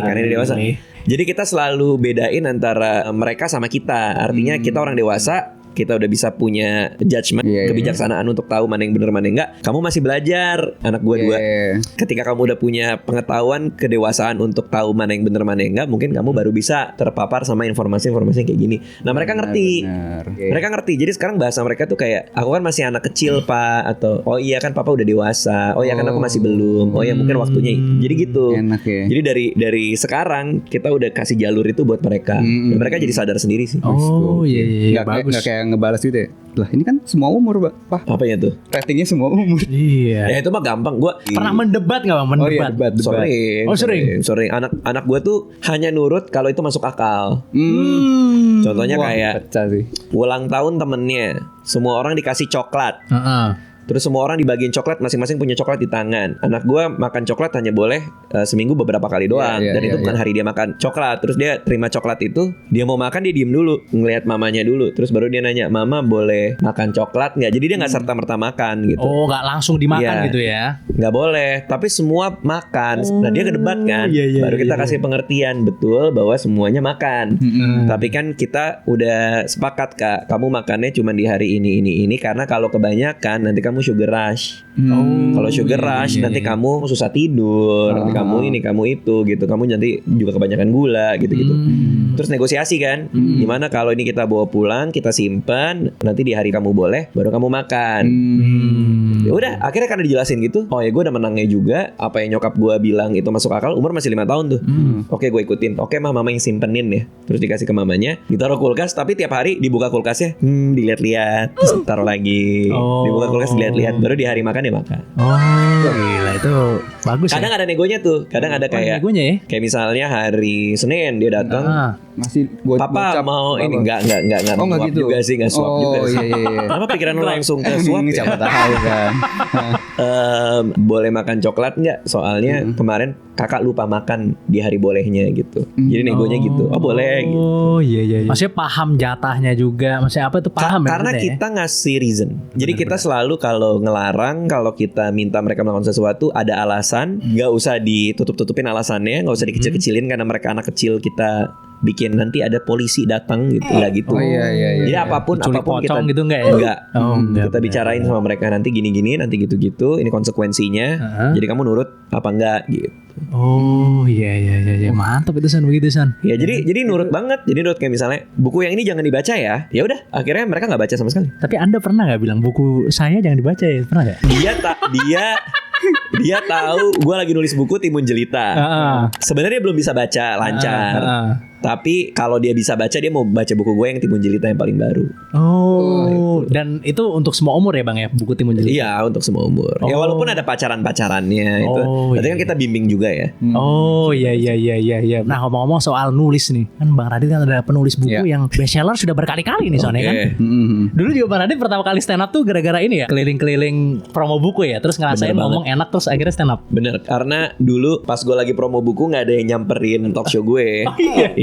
karena dia dewasa. Jadi kita selalu bedain antara mereka sama kita. Artinya kita orang dewasa, kita udah bisa punya judgment, kebijaksanaan untuk tahu mana yang benar mana yang enggak. Kamu masih belajar, anak gue dua. Ketika kamu udah punya pengetahuan, kedewasaan untuk tahu mana yang benar mana yang enggak, mungkin kamu baru bisa terpapar sama informasi-informasi yang kayak gini. Nah mereka ngerti, mereka ngerti. Jadi sekarang bahasa mereka tuh kayak, aku kan masih anak kecil Pak, atau oh iya kan Papa udah dewasa, oh iya kan aku masih belum, oh ya mungkin waktunya. Jadi gitu. Enak ya. Jadi dari sekarang kita udah kasih jalur itu buat mereka. Dan mereka jadi sadar sendiri sih. Oh iya. Bagus. Nggak kayak ngebalas gitu ya. Lah ini kan semua umur Pak. Apanya tuh? Ratingnya semua umur. Iya. Ya itu mah gampang. Gua Pernah mendebat gak Bang? Mendebat. Debat. Sering. Anak gua tuh hanya nurut kalau itu masuk akal. Contohnya kayak pecah sih. ulang tahun temennya, semua orang dikasih coklat. Terus semua orang dibagiin coklat, masing-masing punya coklat di tangan. Anak gue makan coklat hanya boleh seminggu beberapa kali doang. Dan itu bukan hari dia makan coklat. Terus dia terima coklat itu, dia mau makan dia diem dulu, ngelihat mamanya dulu. Terus baru dia nanya, Mama boleh makan coklat nggak? Jadi dia nggak serta-merta makan gitu. Oh nggak langsung dimakan gitu ya? Nggak boleh, tapi semua makan. Nah dia kedebat kan. Baru kita kasih pengertian betul bahwa semuanya makan. Tapi kan kita udah sepakat Kak, kamu makannya cuma di hari ini karena kalau kebanyakan nanti kamu sugar rush. Kalau sugar rush nanti kamu susah tidur, nanti kamu ini kamu itu gitu. Kamu nanti juga kebanyakan gula gitu-gitu. Terus negosiasi kan. Gimana kalau ini kita bawa pulang, kita simpan, nanti di hari kamu boleh baru kamu makan. Ya udah, akhirnya karena dijelasin gitu. Oh ya gue udah menangnya juga. Apa yang nyokap gue bilang itu masuk akal. Umur masih 5 tahun tuh. Oke gue ikutin. Oke mama yang simpenin ya. Terus dikasih ke mamanya, ditaruh kulkas. Tapi tiap hari dibuka kulkasnya, dilihat-lihat, taruh lagi. Dibuka kulkas dilihat-lihat. Baru di hari makan dia makan. Oh gila itu bagus. Kadang ada negonya tuh. Kadang ada kayak negonya ya? Kayak misalnya hari Senin dia datang. Masih Papa mau ini enggak Oh enggak gitu juga sih, enggak swap juga sih. Iya. Kenapa pikiran lu langsung ke swap ya? Siapa tahu kan. Boleh makan coklat enggak? Soalnya kemarin kakak lupa makan di hari bolehnya gitu. Jadi negonya gitu. Oh boleh gitu. Oh iya. Maksudnya paham jatahnya juga. Maksudnya apa tuh paham Karena kita ngasih reason. Jadi kita selalu kalau ngelarang, kalau kita minta mereka melakukan sesuatu ada alasan. Nggak usah ditutup-tutupin alasannya, nggak usah dikecil-kecilin karena mereka anak kecil kita bikin nanti ada polisi datang gitu nggak gitu. Iya. Jadi apapun kita gitu enggak ya? Enggak. Kita bener. bicarain sama mereka nanti gini-gini, nanti gitu-gitu, ini konsekuensinya. Jadi kamu nurut apa enggak gitu. Oh iya mantap itu San begitu San. Ya jadi nurut banget. Jadi nurut kayak misalnya buku yang ini jangan dibaca ya. Ya udah akhirnya mereka nggak baca sama sekali. Tapi Anda pernah nggak bilang buku saya jangan dibaca ya? Pernah nggak? Dia tahu gue lagi nulis buku Timun Jelita. Sebenarnya dia belum bisa baca lancar. Tapi kalau dia bisa baca, dia mau baca buku gue yang Timun Jelita yang paling baru. Oh, dan itu untuk semua umur ya Bang ya, buku Timun Jelita? Iya, untuk semua umur. Ya walaupun ada pacaran-pacarannya itu. Berarti kan kita bimbing juga ya. Oh iya. Nah ngomong-ngomong soal nulis nih, kan Bang Radit kan ada penulis buku yang bestseller sudah berkali-kali nih soalnya kan. Dulu juga Bang Radit pertama kali stand up tuh gara-gara ini ya, keliling-keliling promo buku ya, terus ngerasain ngomong enak terus akhirnya stand up. Bener, karena dulu pas gue lagi promo buku nggak ada yang nyamperin talk show gue.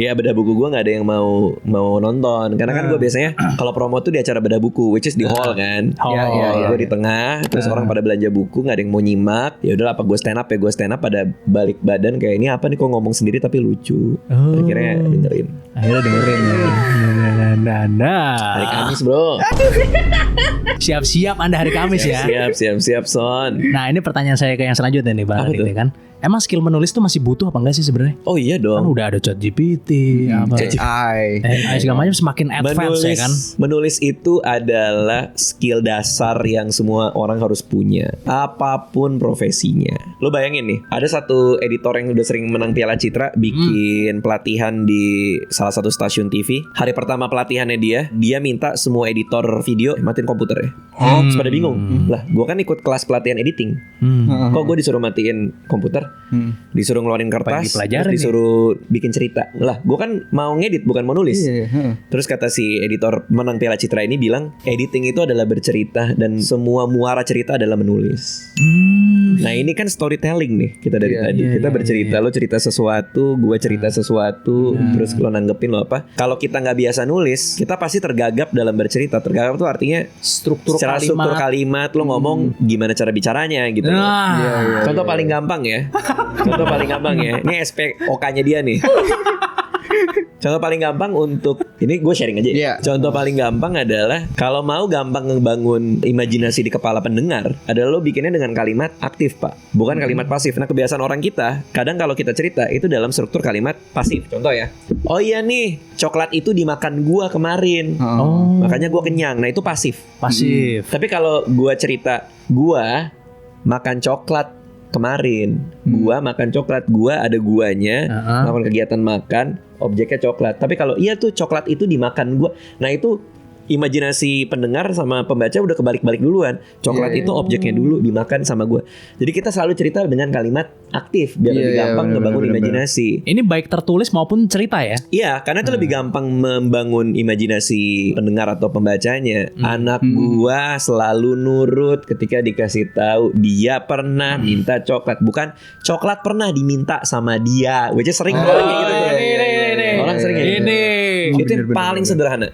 Iya, bedah buku gue nggak ada yang mau nonton, karena kan gue biasanya kalau promo tuh di acara bedah buku, which is di hall kan. Gue di tengah, terus orang pada belanja buku, nggak ada yang mau nyimak. Ya udah apa gue stand up pada balik badan kayak ini apa nih kok ngomong sendiri tapi lucu. Akhirnya dengerin. Nah. Hari Kamis bro. Siap-siap Anda hari Kamis ya. Siap Son. Nah ini pertanyaan saya ke yang selanjutnya nih Bang Radit kan. Emang skill menulis tuh masih butuh apa enggak sih sebenarnya? Oh iya dong. Kan udah ada ChatGPT, AI segala macam semakin advance ya kan. Menulis itu adalah skill dasar yang semua orang harus punya, apapun profesinya. Lo bayangin nih, ada satu editor yang udah sering menang Piala Citra bikin pelatihan di salah satu stasiun TV. Hari pertama pelatihannya dia minta semua editor video matiin komputernya. Terus pada bingung. Lah, gue kan ikut kelas pelatihan editing. Kok gue disuruh matiin komputer? Disuruh ngeluarin kertas, disuruh bikin cerita. Lah, gue kan mau ngedit bukan mau nulis. Terus kata si editor menang Piala Citra ini bilang, editing itu adalah bercerita dan semua muara cerita adalah menulis. Nah ini kan storytelling nih kita dari tadi. Kita bercerita, lo cerita sesuatu, gue cerita sesuatu, terus lo nanggepin lo apa. Kalau kita nggak biasa nulis, kita pasti tergagap dalam bercerita. Tergagap tuh artinya struktur kalimat, lo ngomong gimana cara bicaranya gitu. Contoh paling gampang ya. Ini SPOK-nya dia nih. Contoh paling gampang untuk ini gue sharing aja ya. Contoh paling gampang adalah kalau mau gampang ngebangun imajinasi di kepala pendengar adalah lo bikinnya dengan kalimat aktif pak, bukan kalimat pasif. Nah kebiasaan orang kita kadang kalau kita cerita itu dalam struktur kalimat pasif. Contoh ya, oh iya nih coklat itu dimakan gua kemarin, makanya gua kenyang. Nah itu pasif. Tapi kalau gua cerita gua makan coklat kemarin, gua makan coklat, gua ada guanya, melakukan kegiatan makan, objeknya coklat. Tapi kalau iya tuh coklat itu dimakan gua, nah itu imajinasi pendengar sama pembaca udah kebalik-balik duluan. Coklat itu objeknya dulu dimakan sama gue. Jadi kita selalu cerita dengan kalimat aktif biar lebih gampang ngebangun imajinasi. Ini baik tertulis maupun cerita ya? Iya, karena itu lebih gampang membangun imajinasi pendengar atau pembacanya. Anak gua selalu nurut ketika dikasih tahu dia pernah minta coklat, bukan coklat pernah diminta sama dia. Which is sering orang kayak gitu. Orang sering kayak gitu. Itu yang paling sederhana.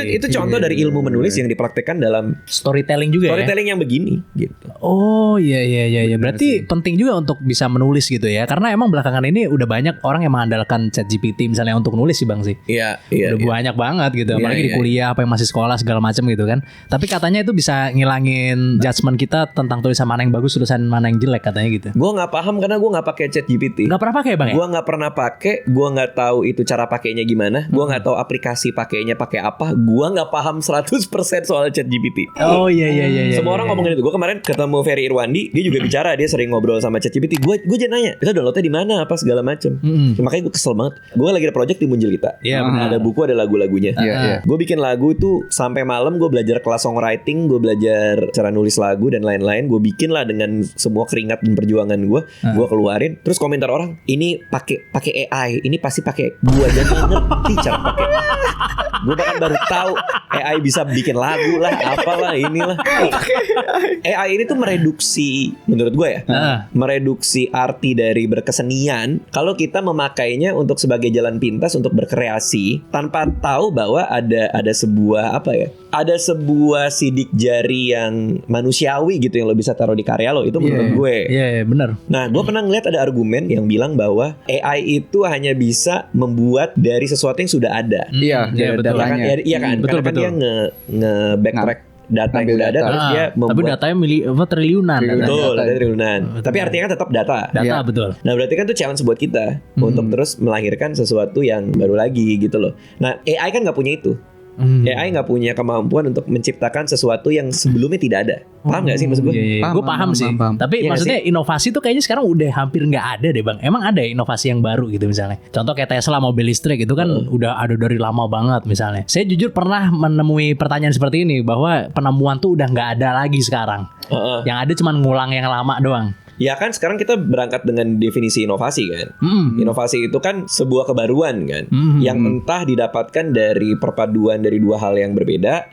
Itu contoh dari ilmu menulis yang dipraktekkan dalam storytelling juga. Storytelling yang begini gitu. Oh iya. Berarti penting juga untuk bisa menulis gitu ya. Karena emang belakangan ini udah banyak orang yang mengandalkan ChatGPT misalnya untuk nulis sih Bang sih. Iya. Udah banyak banget gitu. Apalagi di kuliah apa yang masih sekolah segala macam gitu kan. Tapi katanya itu bisa ngilangin judgement kita tentang tulisan mana yang bagus, tulisan mana yang jelek katanya gitu. Gue nggak paham karena gue nggak pakai ChatGPT. Nggak pernah pakai Bang ya? Gue nggak pernah pakai. Gue nggak tahu itu cara pakainya gimana. Gue nggak tahu aplikasi pakainya pakai apa. Gue nggak paham 100% soal ChatGPT. Oh iya. Semua orang ngomongin itu. Gue kemarin ketemu Ferry Irwandi, dia juga bicara, dia sering ngobrol sama ChatGPT. Gue jadi nanya, kita downloadnya di mana apa segala macem. Makanya gue kesel banget. Gue lagi ada project Timun Jelita. Ada buku, ada lagu-lagunya. Gue bikin lagu tuh sampai malam. Gue belajar kelas songwriting, gue belajar cara nulis lagu dan lain-lain. Gue bikin lah dengan semua keringat dan perjuangan gue. Gue keluarin. Terus komentar orang, ini pakai AI, ini pasti pakai. Gue aja nggak ngerti cara pakai. Gue bahkan baru tahu AI bisa bikin lagu lah, apalah inilah. AI ini tuh mereduksi, menurut gue ya, mereduksi arti dari berkesenian kalau kita memakainya untuk sebagai jalan pintas untuk berkreasi tanpa tahu bahwa ada sebuah apa ya, ada sebuah sidik jari yang manusiawi gitu yang lo bisa taruh di karya lo. Itu menurut gue. Iya, benar. Nah, gue pernah ngeliat ada argumen yang bilang bahwa AI itu hanya bisa membuat dari sesuatu yang sudah ada. Iya, datanya. Iya kan? Betul, Karena kan dia nge-backtrack data yang Ambil udah ada data. terus dia Tapi membuat. datanya triliunan. Betul, data. data triliunan. Tapi artinya kan tetap data. Data Iya. betul. Nah berarti kan itu challenge buat kita untuk terus melahirkan sesuatu yang baru lagi gitu loh. Nah AI kan nggak punya itu. AI nggak punya kemampuan untuk menciptakan sesuatu yang sebelumnya tidak ada. Paham nggak sih maksud gue? Iya. Gue paham sih. paham. Tapi Iya maksudnya inovasi tuh kayaknya sekarang udah hampir nggak ada deh bang. Emang ada ya inovasi yang baru gitu misalnya. Contoh kayak Tesla mobil listrik itu kan udah ada dari lama banget misalnya. Saya jujur pernah menemui pertanyaan seperti ini bahwa penemuan tuh udah nggak ada lagi sekarang. Yang ada cuma ngulang yang lama doang. Ya kan sekarang kita berangkat dengan definisi inovasi kan. Inovasi itu kan sebuah kebaruan kan, yang entah didapatkan dari perpaduan dari dua hal yang berbeda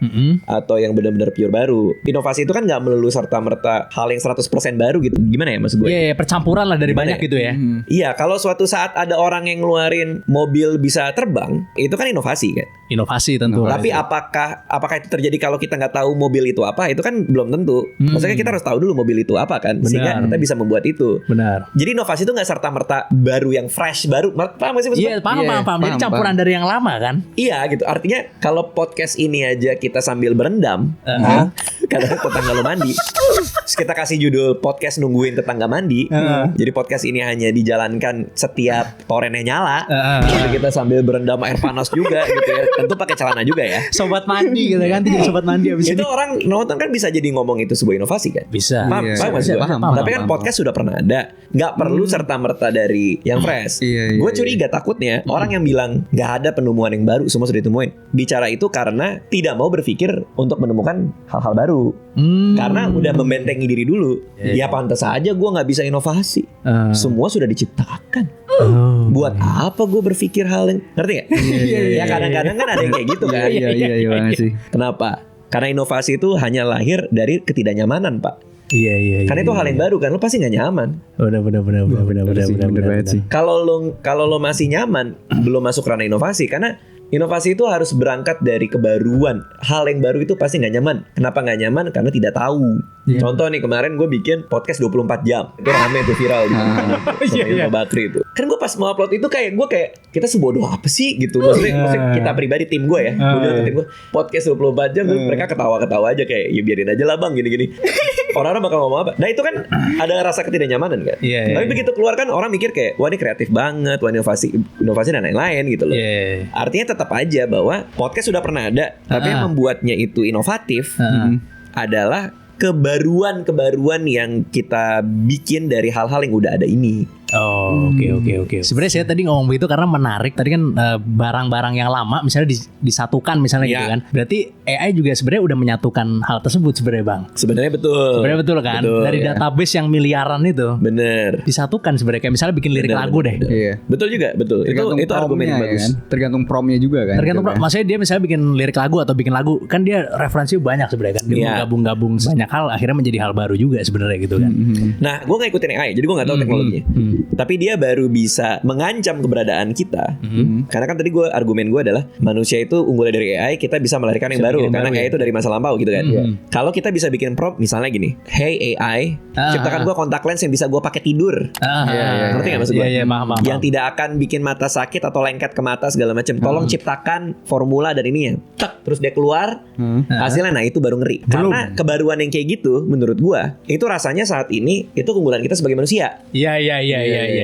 atau yang benar-benar pure baru. Inovasi itu kan nggak melulu serta-merta hal yang 100% baru gitu. Gimana ya maksud gue? Iya, percampuran lah dari Gimana banyak ya? gitu ya. Iya, kalau suatu saat ada orang yang ngeluarin mobil bisa terbang, itu kan inovasi kan. Inovasi tentu. Tapi apakah itu terjadi kalau kita nggak tahu mobil itu apa? Itu kan belum tentu. Maksudnya kita harus tahu dulu mobil itu apa kan, sehingga kita bisa membuat itu. Benar. Jadi inovasi itu nggak serta-merta baru yang fresh baru. Paham gak sih maksud Iya, gue? paham. Jadi paham, campuran paham. dari yang lama kan. Iya gitu. Artinya kalau podcast ini aja kita sambil berendam, kadang tetangga lo mandi. Terus kita kasih judul podcast nungguin tetangga mandi. Jadi podcast ini hanya dijalankan setiap torennya nyala. Jadi kita sambil berendam air panas juga gitu ya. Tentu pakai celana juga ya. Sobat mandi gitu kan. Jadi sobat mandi abis Itu ini. orang nonton kan bisa jadi ngomong itu sebuah inovasi kan. Bisa. Paham, Iya, paham maksud gue? paham, Tapi kan paham. podcast sudah pernah ada. Nggak perlu serta-merta dari yang fresh. Iya, Gue iya, curiga takutnya orang yang bilang nggak ada penemuan yang baru, semua sudah ditemuin. Bicara itu karena tidak mau berpikir untuk menemukan hal-hal baru. Karena udah membentengi diri dulu. Ya pantas aja gue nggak bisa inovasi. Semua sudah diciptakan. Buat apa gue berpikir hal yang ngerti nggak? Ya kadang-kadang kan ada yang kayak gitu kan. Iya banget sih. Kenapa? Karena inovasi itu hanya lahir dari ketidaknyamanan, Pak. Iya. Karena itu hal yang baru kan, lo pasti nggak nyaman. Benar. Bener banget sih. Kalau lo masih nyaman, belum masuk ranah inovasi. Karena inovasi itu harus berangkat dari kebaruan. Hal yang baru itu pasti nggak nyaman. Kenapa nggak nyaman? Karena tidak tahu. Contoh nih kemarin gue bikin podcast 24 jam. Itu rame tuh viral di mana. Sama Bakri itu. Kan gue pas mau upload itu kayak kita sebodoh apa sih gitu. Maksudnya kita pribadi tim gue ya. Gue bilang ke tim gue podcast 24 jam terus mereka ketawa-ketawa aja kayak ya biarin aja lah bang gini-gini. Orang-orang bakal ngomong apa? Nah itu kan ada rasa ketidaknyamanan kan. Tapi begitu keluar kan orang mikir kayak wah ini kreatif banget, wah inovasi dan lain-lain gitu loh. Artinya tetap aja bahwa podcast sudah pernah ada, tapi yang membuatnya itu inovatif adalah kebaruan yang kita bikin dari hal-hal yang udah ada ini. Oh, oke. Sebenarnya saya tadi ngomong begitu karena menarik. Tadi kan barang-barang yang lama misalnya disatukan misalnya gitu kan. Berarti AI juga sebenarnya udah menyatukan hal tersebut sebenarnya Bang. Sebenarnya betul. Sebenarnya betul kan? Dari database yang miliaran itu. Bener. Disatukan sebenarnya kayak misalnya bikin lirik lagu deh. Iya. Betul juga, betul. Itu argumen yang bagus. Kan? Tergantung promnya juga kan. Maksudnya dia misalnya bikin lirik lagu atau bikin lagu kan dia referensi banyak sebenarnya kan. Dia gabung-gabung banyak hal akhirnya menjadi hal baru juga sebenarnya gitu kan. Nah, gue nggak ikutin AI, jadi gue nggak tahu teknologinya. Tapi dia baru bisa mengancam keberadaan kita. Karena kan tadi argumen gue adalah manusia itu unggulnya dari AI, kita bisa melahirkan yang baru karena AI itu dari masa lampau gitu kan. Kalau kita bisa bikin prompt misalnya gini, hey AI, ciptakan gue kontak lens yang bisa gue pakai tidur. Ngerti nggak maksud gue? Iya, paham. Yang tidak akan bikin mata sakit atau lengket ke mata segala macam. Tolong ciptakan formula dari ini ya. Tek, terus dia keluar hasilnya. Nah itu baru ngeri. Karena kebaruan yang kayak gitu menurut gue itu rasanya saat ini itu keunggulan kita sebagai manusia. Iya.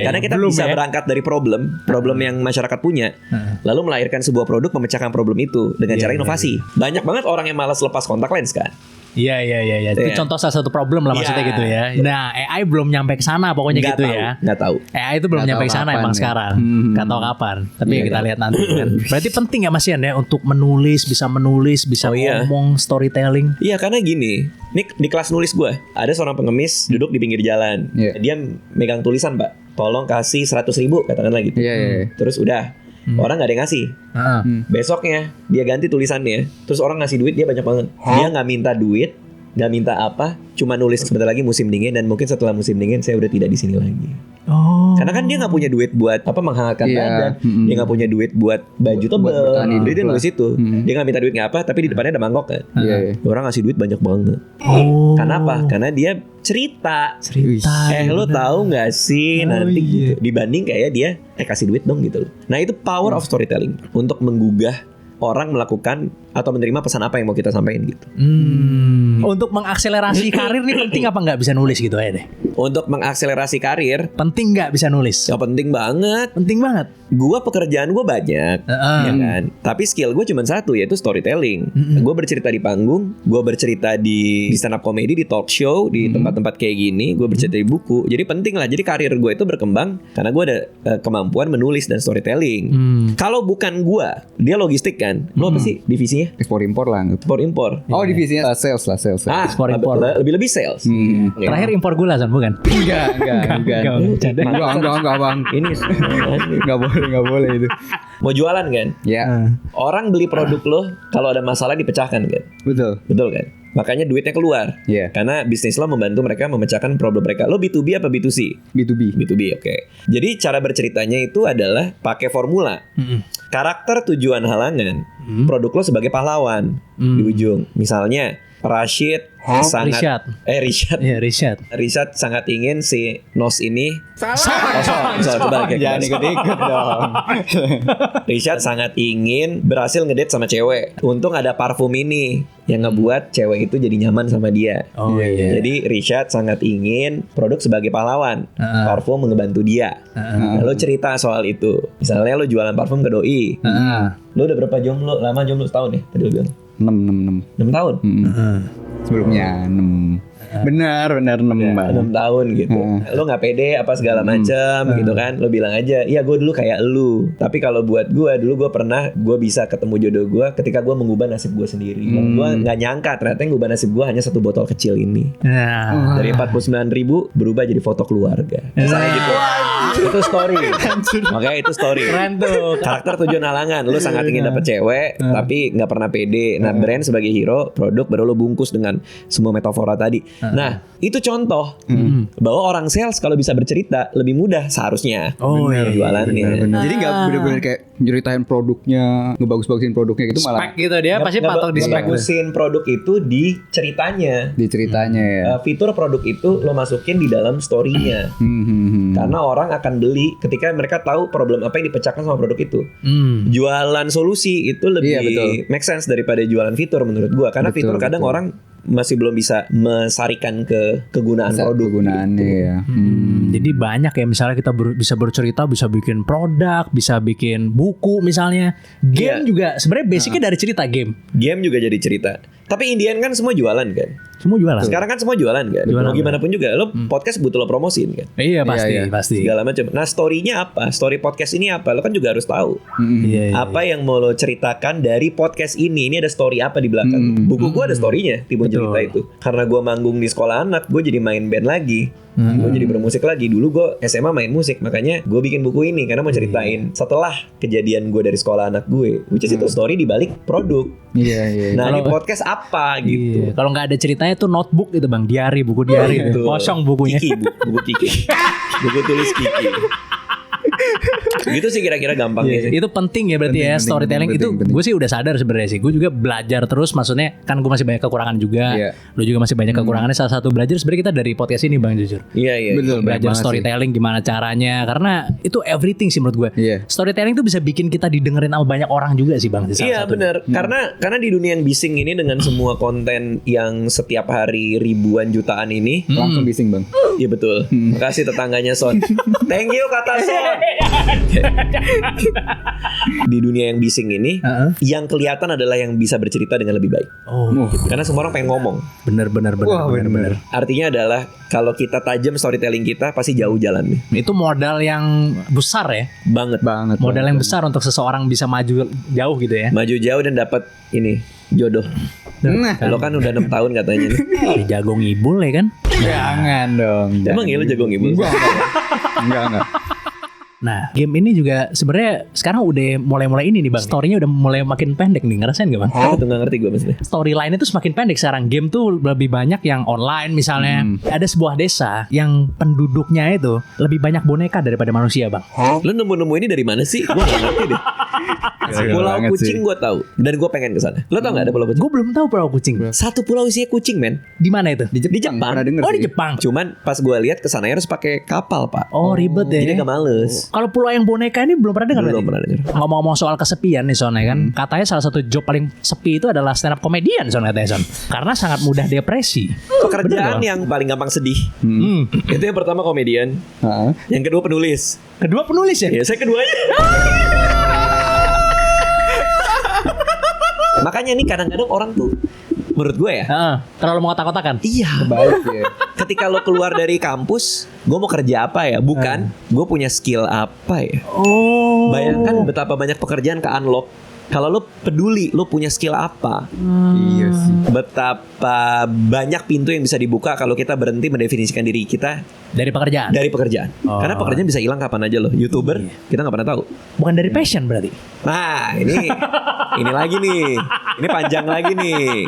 Karena kita bisa berangkat dari problem yang masyarakat punya, lalu melahirkan sebuah produk memecahkan problem itu dengan cara inovasi. Banyak banget orang yang malas lepas kontak lens kan. Iya. Itu contoh salah satu problem lah maksudnya gitu ya. Nah, AI belum nyampe ke sana pokoknya gitu ya. Nggak tahu. AI itu belum nyampe ke sana emang sekarang. Nggak tahu kapan. Tapi ya kita lihat nanti kan. Berarti penting ya Mas Ian ya untuk menulis, bisa ngomong, storytelling. Iya, karena gini. Nih di kelas nulis gue ada seorang pengemis duduk di pinggir jalan. Dia megang tulisan, Pak. Tolong kasih 100.000 katakanlah gitu. Terus udah orang nggak ada yang ngasih. Besoknya dia ganti tulisannya. Terus orang ngasih duit dia banyak banget. Dia nggak minta duit, nggak minta apa, cuma nulis sebentar lagi musim dingin dan mungkin setelah musim dingin saya udah tidak di sini lagi. Karena kan dia nggak punya duit buat menghangatkan badan, dia nggak punya duit buat baju tebel, jadi dia nulis itu. Dia nggak minta duit nggak apa, tapi di depannya ada mangkok kan. Orang ngasih duit banyak banget. Kenapa? Karena dia cerita. Lo tahu nggak sih nanti gitu. Dibanding kayak dia kasih duit dong gitu loh. Nah itu power of storytelling untuk menggugah orang melakukan atau menerima pesan apa yang mau kita sampaikan gitu. Untuk mengakselerasi karir nih penting apa nggak bisa nulis gitu aja deh. Untuk mengakselerasi karir, Penting nggak bisa nulis? ya penting banget. Penting banget. Gua pekerjaan gue banyak, ya kan. Tapi skill gue cuma satu, yaitu storytelling. Gue bercerita di panggung, gue bercerita di stand up comedy, di talk show, di tempat-tempat kayak gini. Gue bercerita di buku. Jadi penting lah. Jadi karir gue itu berkembang karena gue ada kemampuan menulis dan storytelling. Kalau bukan gue, dia logistik kan. Lo apa sih divisinya? Ekspor impor lah. Impor. Oh divisinya sales lah sales. Ekspor impor. Lebih sales. Ya. Terakhir impor gula San, bukan? Enggak. Enggak bang. Ini Enggak boleh itu. mau jualan kan? Ya. Orang beli produk lo kalau ada masalah dipecahkan kan? Betul kan? Makanya duitnya keluar. Iya. Karena bisnis lo membantu mereka memecahkan problem mereka. Lo B2B apa B2C? B2B, oke. Jadi cara berceritanya itu adalah pakai formula. Karakter, tujuan, halangan. Produk lo sebagai pahlawan di ujung. Misalnya Rashid sangat Rishad sangat ingin si Nos ini coba Jangan ikut-ikut dong. Rishad sangat ingin berhasil ngedate sama cewek. Untung ada parfum ini yang ngebuat cewek itu jadi nyaman sama dia. Oh iya. Jadi Rishad sangat ingin produk sebagai pahlawan. Parfum ngebantu dia. Nah, lo cerita soal itu. Misalnya lo jualan parfum ke doi. Lo udah berapa jomblo? Lama jomblo setahun ya? Tadi lo bilang 6 tahun. Sebelumnya 6. Benar 6 Bang. 6 tahun gitu. Lo gak pede apa segala macam gitu kan. Lo bilang aja, iya gue dulu kayak lu. Tapi kalau buat gue, dulu gue pernah, gue bisa ketemu jodoh gue ketika gue mengubah nasib gue sendiri. Dan gue gak nyangka ternyata yang ngubah nasib gue hanya 1 botol kecil ini. Dari 49.000 berubah jadi foto keluarga. Misalnya gitu. Itu story. Makanya itu story. Keren tuh. Karakter, tujuan, halangan. Lo sangat ingin dapet cewek tapi gak pernah pede. Nah brand sebagai hero, produk baru lo bungkus dengan semua metafora tadi. Nah itu contoh bahwa orang sales kalau bisa bercerita lebih mudah seharusnya. Jualannya. Bener. Jadi gak bener-bener kayak nyeritain produknya, ngebagus-bagusin produknya gitu, malah Spek gitu dia pasti patok di spek. Bagusin produk itu di ceritanya. ya. Fitur produk itu lo masukin di dalam story-nya. Karena orang akan beli ketika mereka tahu problem apa yang dipecahkan sama produk itu. Jualan solusi itu lebih make sense daripada jualan fitur menurut gua. Karena fitur kadang orang masih belum bisa mesarikan ke kegunaan produk. Kegunaannya ya. Jadi banyak ya, misalnya kita bisa bercerita, bisa bikin produk, bisa bikin buku misalnya. Game juga sebenarnya basicnya dari cerita game. Game juga jadi cerita. Tapi Indian kan semua jualan kan. Semua jualan. Sekarang kan semua jualan kan. Mau gimana pun juga lo podcast butuh lo promosiin kan. Iya pasti. Segala macam. Nah story-nya apa? Story podcast ini apa? Lo kan juga harus tahu. Apa yang mau lo ceritakan dari podcast ini? Ini ada story apa di belakang? Buku gue ada story-nya timbul cerita itu. Karena gue manggung di sekolah anak, gue jadi main band lagi. Gue jadi bermusik lagi. Dulu gue SMA main musik, makanya gue bikin buku ini karena mau ceritain setelah kejadian gue dari sekolah anak gue, which is itu story di balik produk. Nah di podcast apa gitu. Kalau nggak ada ceritanya tuh notebook gitu bang, buku diary itu. Kosong bukunya. Buku Kiki. Buku tulis Kiki. Gitu sih kira-kira gampangnya sih. Itu penting ya berarti ya, storytelling itu gue sih udah sadar sebenarnya sih. Gue juga belajar terus, maksudnya kan gue masih banyak kekurangan juga. Lu juga masih banyak kekurangannya. Salah satu belajar sebenarnya kita dari podcast ini bang, jujur. Iya. Betul, belajar storytelling gimana caranya, karena itu everything sih menurut gue. Storytelling itu bisa bikin kita didengerin sama banyak orang juga sih bang. Iya benar. Karena di dunia yang bising ini dengan semua konten yang setiap hari ribuan jutaan ini, langsung bising bang. Iya betul. Makasih tetangganya Son. Thank you kata Son. Di dunia yang bising ini, yang kelihatan adalah yang bisa bercerita dengan lebih baik. Karena semua orang pengen ngomong. Bener. Artinya adalah kalau kita tajam storytelling kita pasti jauh jalannya. Itu modal yang besar ya. Banget. Modal yang besar untuk seseorang bisa maju jauh gitu ya. Maju jauh dan dapat ini jodoh. Lo kan udah 6 tahun katanya nih. Jago ngibul ya kan? Jangan dong. Emang ya lo jago ngibul? Enggak. Nah, game ini juga sebenarnya sekarang udah mulai ini nih bang. Story-nya udah mulai makin pendek nih, ngerasain gak bang? Itu gak ngerti gue maksudnya. Storyline itu semakin pendek sekarang. Game tuh lebih banyak yang online misalnya. Ada sebuah desa yang penduduknya itu lebih banyak boneka daripada manusia bang. Lo nemu ini dari mana sih? Gue gak ngerti deh. Pulau Kucing gue tahu dan gue pengen kesana. Lo tau gak ada Pulau Kucing? Gue belum tahu Pulau Kucing. Satu pulau isinya kucing men. Di mana itu? Di Jepang. Oh di Jepang. Cuman pas gue lihat kesananya harus pakai kapal pak. Oh ribet deh. Jadi gak males. Kalau Pulau yang Boneka ini belum pernah dengar. Belum pernah dengar. Ngomong-ngomong soal kesepian nih Son ya kan. Katanya salah satu job paling sepi itu adalah stand up comedian Son katanya Son. Karena sangat mudah depresi. Pekerjaan yang paling gampang sedih. Itu yang pertama komedian. Yang kedua penulis. Kedua penulis ya? Ya saya keduanya. Makanya nih kadang-kadang orang tuh menurut gue ya terlalu mengotak-kotakan. Iya. Baik ya. Ketika lo keluar dari kampus, gue mau kerja apa ya? Bukan, gue punya skill apa ya? Oh. Bayangkan betapa banyak pekerjaan ke unlock. Kalau lo peduli, lo punya skill apa? Iya sih. Betapa banyak pintu yang bisa dibuka kalau kita berhenti mendefinisikan diri kita Dari pekerjaan. dari pekerjaan. Karena pekerjaan bisa hilang kapan aja loh. YouTuber, kita nggak pernah tahu. Bukan dari passion berarti. Nah, ini lagi nih. Ini panjang lagi nih.